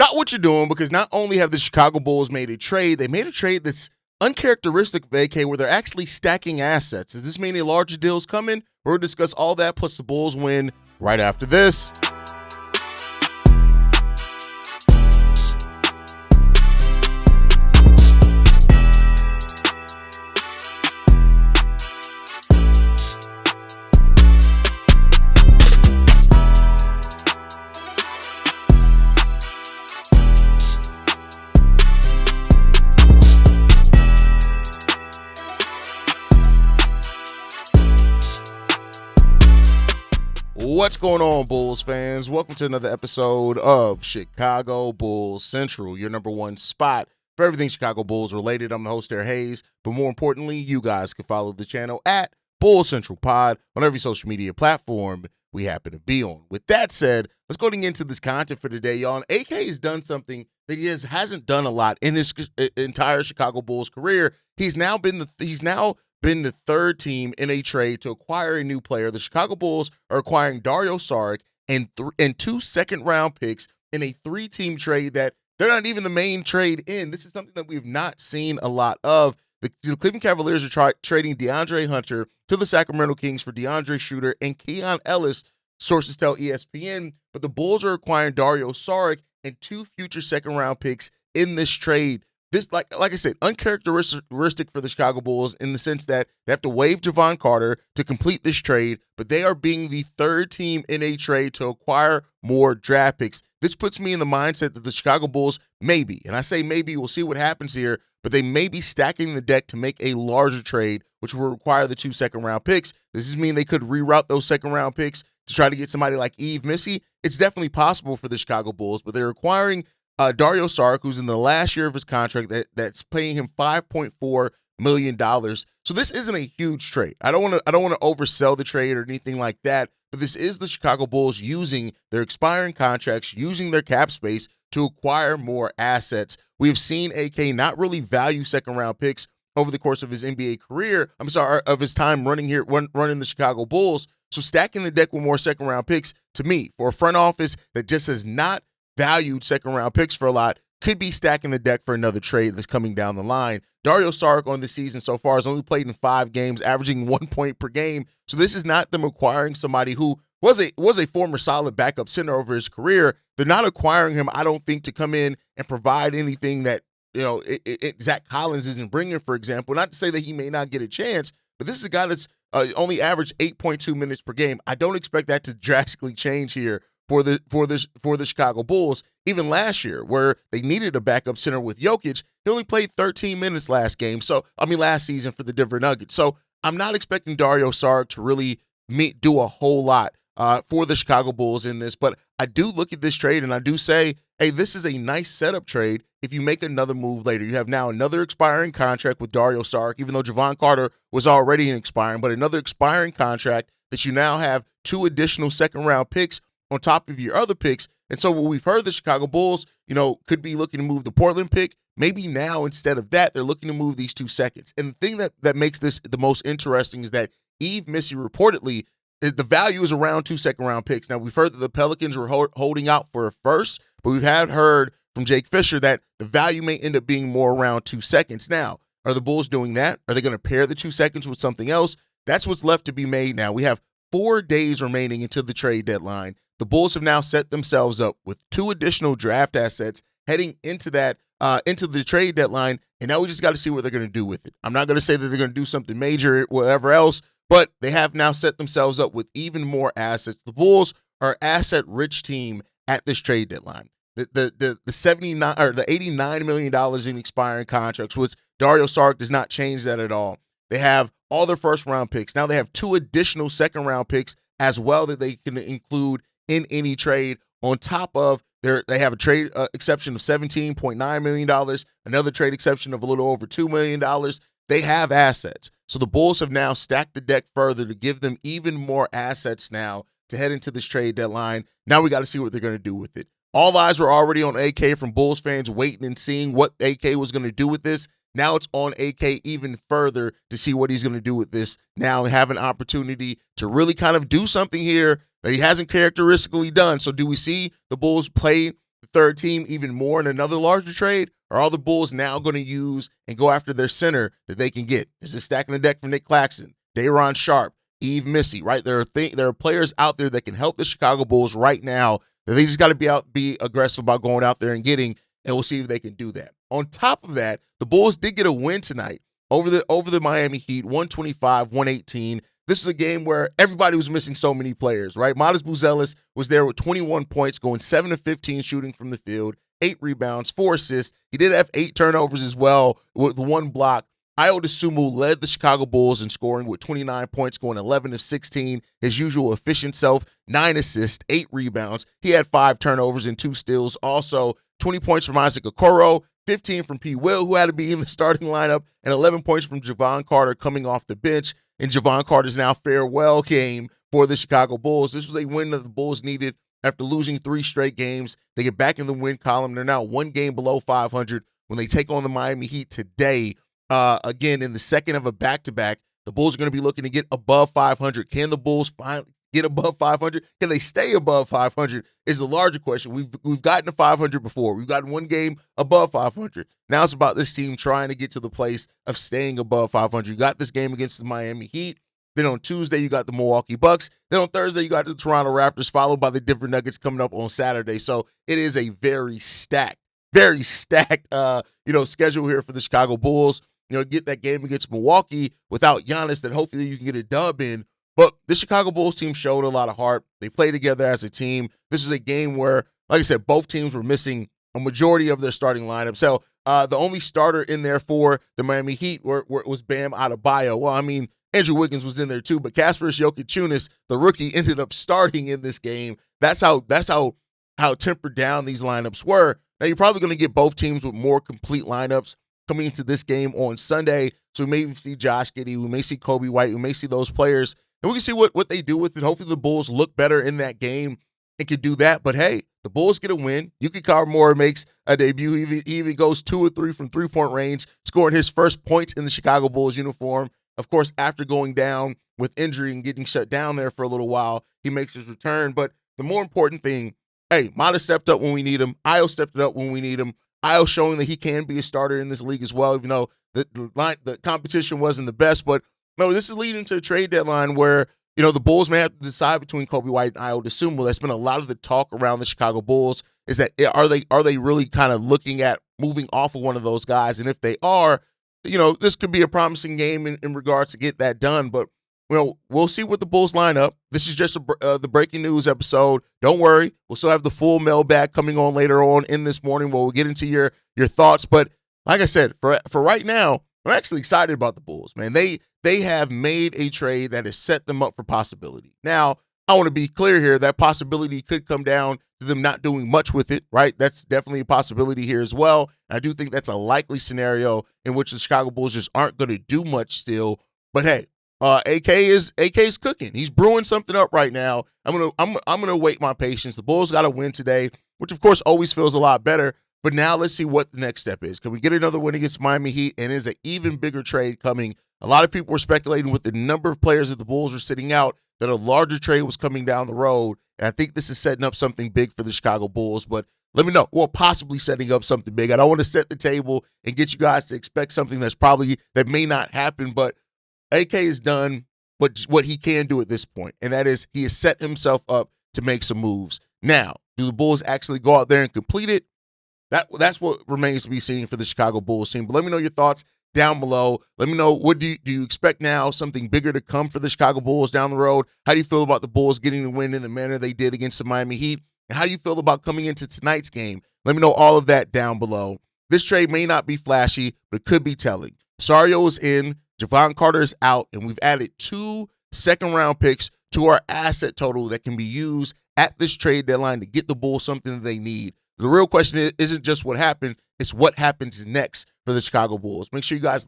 stop what you're doing, because not only have the Chicago Bulls made a trade, they made a trade that's uncharacteristic of AK, where they're actually stacking assets. Does this mean a larger deal is coming? We'll discuss all that, plus the Bulls win right after this. What's going on, Bulls fans? Welcome to another episode of Chicago Bulls Central, your number one spot for everything Chicago Bulls related. I'm the host there, Haize, but more importantly, you guys can follow the channel at Bulls Central Pod on every social media platform we happen to be on. With that said, let's go into this content for today, y'all. And AK has done something that he hasn't done a lot in his entire Chicago Bulls career. He's now been the third team in a trade to acquire a new player. The Chicago Bulls are acquiring Dario Saric and 2 second-round picks in a 3-team trade that they're not even the main trade in. This is something that we've not seen a lot of. The Cleveland Cavaliers are trading DeAndre Hunter to the Sacramento Kings for DeAndre Schroder and Keon Ellis, sources tell ESPN. But the Bulls are acquiring Dario Saric and 2 future second-round picks in this trade. This, like I said, uncharacteristic for the Chicago Bulls in the sense that they have to waive Jevon Carter to complete this trade, but they are being the third team in a trade to acquire more draft picks. This puts me in the mindset that the Chicago Bulls maybe, and I say maybe, we'll see what happens here, but they may be stacking the deck to make a larger trade, which will require the 2 second-round picks. Does this mean they could reroute those second-round picks to try to get somebody like Yves Missi? It's definitely possible for the Chicago Bulls, but they're acquiring Dario Saric, who's in the last year of his contract, that's paying him $5.4 million. So this isn't a huge trade. I don't want to oversell the trade or anything like that, but this is the Chicago Bulls using their expiring contracts, using their cap space to acquire more assets. We have seen AK not really value second-round picks over the course of his NBA career. Of his time running the Chicago Bulls. So stacking the deck with more second-round picks, to me, for a front office that just has not valued second-round picks for a lot, could be stacking the deck for another trade that's coming down the line. Dario Saric on the season so far has only played in 5 games, averaging 1 point per game. So this is not them acquiring somebody who was a former solid backup center over his career. They're not acquiring him, I don't think, to come in and provide anything that, Zach Collins isn't bringing, for example. Not to say that he may not get a chance, but this is a guy that's only averaged 8.2 minutes per game. I don't expect that to drastically change here for the Chicago Bulls. Even last year, where they needed a backup center with Jokic, he only played 13 minutes last season for the Denver Nuggets. So I'm not expecting Dario Saric to really do a whole lot for the Chicago Bulls in this, but I do look at this trade and I do say, hey, this is a nice setup trade if you make another move later. You have now another expiring contract with Dario Saric, even though Jevon Carter was already expiring, but another expiring contract that you now have 2 additional second-round picks on top of your other picks. And so what we've heard, the Chicago Bulls, could be looking to move the Portland pick. Maybe now, instead of that, they're looking to move these 2 seconds. And the thing that makes this the most interesting is that Yves Missi reportedly, the value is around 2 second-round picks. Now, we've heard that the Pelicans were holding out for a first, but we've heard from Jake Fisher that the value may end up being more around 2 seconds. Now, are the Bulls doing that? Are they going to pair the 2 seconds with something else? That's what's left to be made now. We have 4 days remaining until the trade deadline. The Bulls have now set themselves up with 2 additional draft assets heading into the trade deadline, and now we just got to see what they're going to do with it. I'm not going to say that they're going to do something major, whatever else, but they have now set themselves up with even more assets. The Bulls are an asset-rich team at this trade deadline. The $89 million in expiring contracts, which Dario Saric does not change that at all. They have all their first-round picks. Now they have 2 additional second-round picks as well that they can include in any trade. On top of they have a trade exception of $17.9 million, another trade exception of a little over $2 million. They have assets. So the Bulls have now stacked the deck further to give them even more assets now to head into this trade deadline. Now we got to see what they're going to do with it. All eyes were already on AK from Bulls fans waiting and seeing what AK was going to do with this. Now it's on AK even further to see what he's going to do with this. Now have an opportunity to really kind of do something here that he hasn't characteristically done. So do we see the Bulls play third team even more in another larger trade? Or are the Bulls now going to use and go after their center that they can get? Is it stacking the deck for Nick Claxton, Day'Ron Sharpe, Yves Missi, right? There are players out there that can help the Chicago Bulls right now that they just got to be aggressive about going out there and getting, and we'll see if they can do that. On top of that, the Bulls did get a win tonight over the Miami Heat, 125-118. This is a game where everybody was missing so many players, right? Modest Buzelis was there with 21 points, going 7 of 15 shooting from the field, 8 rebounds, 4 assists. He did have 8 turnovers as well with 1 block. Ayo Dosunmu led the Chicago Bulls in scoring with 29 points, going 11 of 16. His usual efficient self, 9 assists, 8 rebounds. He had 5 turnovers and 2 steals. Also, 20 points from Isaac Okoro, 15 from P. Will, who had to be in the starting lineup, and 11 points from Jevon Carter coming off the bench. And Jevon Carter's now farewell game for the Chicago Bulls. This was a win that the Bulls needed after losing 3 straight games. They get back in the win column. They're now 1 game below 500 when they take on the Miami Heat today. Again, in the second of a back-to-back, the Bulls are going to be looking to get above 500. Can the Bulls finally get above 500? Can they stay above 500 is the larger question. We've gotten to 500 before. We've gotten 1 game above 500. Now it's about this team trying to get to the place of staying above 500. You got this game against the Miami Heat. Then on Tuesday, you got the Milwaukee Bucks. Then on Thursday, you got the Toronto Raptors, followed by the Denver Nuggets coming up on Saturday. So it is a very stacked schedule here for the Chicago Bulls. Get that game against Milwaukee without Giannis that hopefully you can get a dub in. But the Chicago Bulls team showed a lot of heart. They played together as a team. This is a game where, like I said, both teams were missing a majority of their starting lineup. So the only starter in there for the Miami Heat was Bam Adebayo. Well, I mean, Andrew Wiggins was in there too, but Kasparas Jokic, the rookie, ended up starting in this game. That's how tempered down these lineups were. Now you're probably going to get both teams with more complete lineups coming into this game on Sunday. So we may see Josh Giddey, we may see Kobe White, we may see those players, and we can see what they do with it. Hopefully the Bulls look better in that game and can do that. But hey, the Bulls get a win. Yuki Kawamura makes a debut. He even goes 2 of 3 from three-point range, scoring his first points in the Chicago Bulls uniform. Of course, after going down with injury and getting shut down there for a little while, he makes his return. But the more important thing, hey, Mata stepped up when we need him. Ayo stepped it up when we need him. Ayo showing that he can be a starter in this league as well, even though the competition wasn't the best. But no, this is leading to a trade deadline where, the Bulls may have to decide between Kobe White and Ayo Dosunmu. That's been a lot of the talk around the Chicago Bulls, is that are they really kind of looking at moving off of one of those guys? And if they are, this could be a promising game in regards to get that done. But we'll see what the Bulls line up. This is just the breaking news episode. Don't worry. We'll still have the full mailbag coming on later on in this morning where we'll get into your thoughts. But like I said, for right now, I'm actually excited about the Bulls, man. They have made a trade that has set them up for possibility. Now, I want to be clear here. That possibility could come down to them not doing much with it, right? That's definitely a possibility here as well. And I do think that's a likely scenario in which the Chicago Bulls just aren't going to do much still. But hey, AK's cooking. He's brewing something up right now. I'm gonna wait my patience. The Bulls got to win today, which of course always feels a lot better. But now let's see what the next step is. Can we get another win against Miami Heat? And is an even bigger trade coming? A lot of people were speculating with the number of players that the Bulls were sitting out that a larger trade was coming down the road. And I think this is setting up something big for the Chicago Bulls. But let me know. Well, possibly setting up something big. I don't want to set the table and get you guys to expect something that may not happen. But AK has done what he can do at this point, and that is he has set himself up to make some moves. Now, do the Bulls actually go out there and complete it? That's what remains to be seen for the Chicago Bulls team. But let me know your thoughts down below. Let me know, what do you expect now, something bigger to come for the Chicago Bulls down the road? How do you feel about the Bulls getting the win in the manner they did against the Miami Heat? And how do you feel about coming into tonight's game? Let me know all of that down below. This trade may not be flashy, but it could be telling. Sario is in, Jevon Carter is out, and we've added 2 second-round picks to our asset total that can be used at this trade deadline to get the Bulls something that they need. The real question isn't just what happened, it's what happens next for the Chicago Bulls. Make sure you guys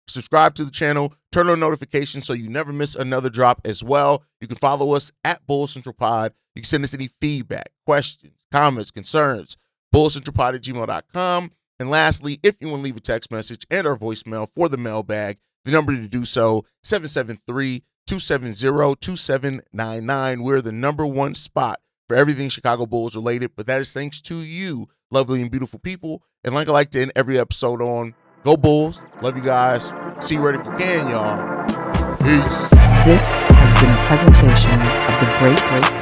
subscribe to the channel, turn on notifications so you never miss another drop as well. You can follow us at Bulls Central Pod. You can send us any feedback, questions, comments, concerns, bullcentralpod@gmail.com. And lastly, if you want to leave a text message and our voicemail for the mailbag, the number to do so, 773-270-2799. We're the #1 spot for everything Chicago Bulls related, but that is thanks to you, lovely and beautiful people. And like I like to end every episode on, go Bulls. Love you guys. See you right if you can, y'all. Peace. This has been a presentation of the Breaks